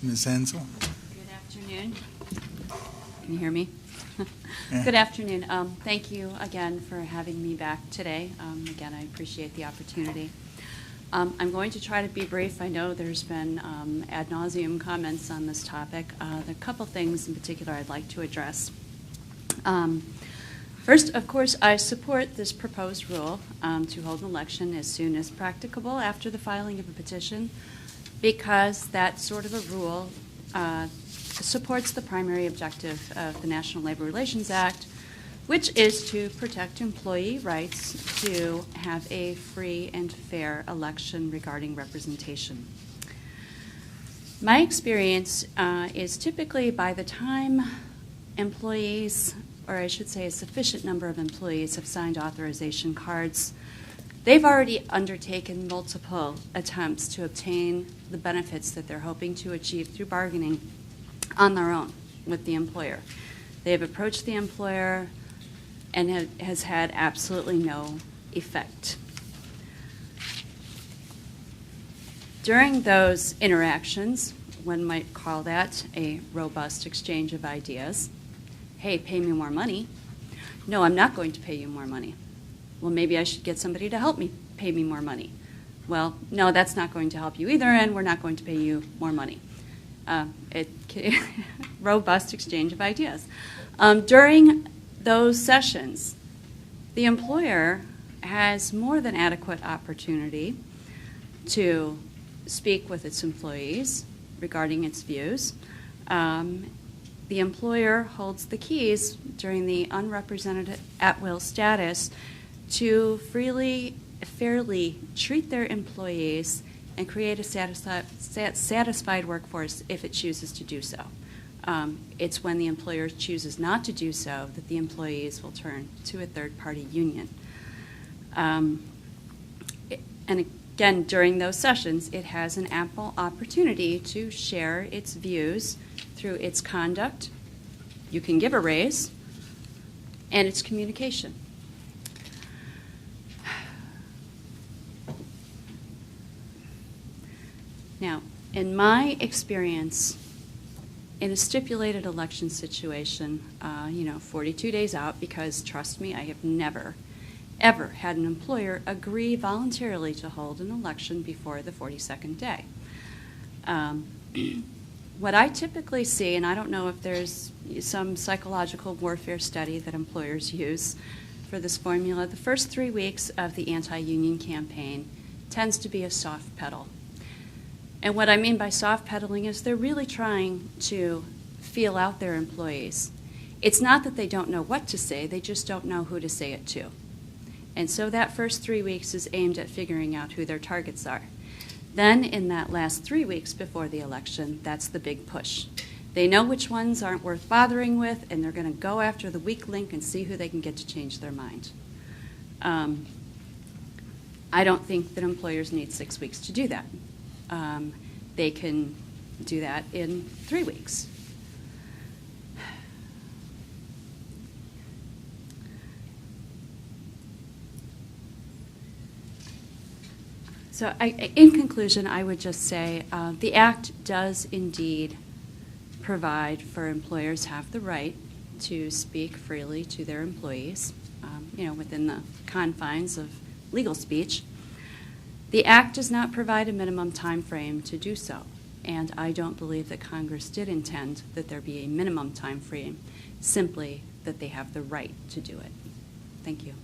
Ms. Hensel. Good afternoon. Can you hear me? Yeah. Good afternoon. Thank you again for having me back today. Again, I appreciate the opportunity. I'm going to try to be brief. I know there's been ad nauseum comments on this topic. There are a couple things in particular I'd like to address. First, of course, I support this proposed rule to hold an election as soon as practicable after the filing of a petition, because that sort of a rule supports the primary objective of the National Labor Relations Act, which is to protect employee rights to have a free and fair election regarding representation. My experience is typically by the time employees, or I should say a sufficient number of employees, have signed authorization cards, they've already undertaken multiple attempts to obtain the benefits that they're hoping to achieve through bargaining on their own with the employer. They've approached the employer and has had absolutely no effect. During those interactions, one might call that a robust exchange of ideas. Hey, pay me more money. No, I'm not going to pay you more money. Well, maybe I should get somebody to help me pay me more money. Well, no, that's not going to help you either, and we're not going to pay you more money. Robust exchange of ideas. During those sessions, the employer has more than adequate opportunity to speak with its employees regarding its views. The employer holds the keys during the unrepresented at-will status to freely, fairly treat their employees and create a satisfied workforce if it chooses to do so. It's when the employer chooses not to do so that the employees will turn to a third-party union. And again, during those sessions, it has an ample opportunity to share its views through its conduct. You can give a raise, and its communication. Now, in my experience, in a stipulated election situation, 42 days out, because trust me, I have never, ever had an employer agree voluntarily to hold an election before the 42nd day. What I typically see, and I don't know if there's some psychological warfare study that employers use for this formula, the first 3 weeks of the anti-union campaign tends to be a soft pedal. And what I mean by soft pedaling is they're really trying to feel out their employees. It's not that they don't know what to say, they just don't know who to say it to. And so that first 3 weeks is aimed at figuring out who their targets are. Then in that last 3 weeks before the election, that's the big push. They know which ones aren't worth bothering with, and they're going to go after the weak link and see who they can get to change their mind. I don't think that employers need 6 weeks to do that. They can do that in 3 weeks. So in conclusion, I would just say the Act does indeed provide for employers have the right to speak freely to their employees, within the confines of legal speech. The Act does not provide a minimum time frame to do so, and I don't believe that Congress did intend that there be a minimum time frame, simply that they have the right to do it. Thank you.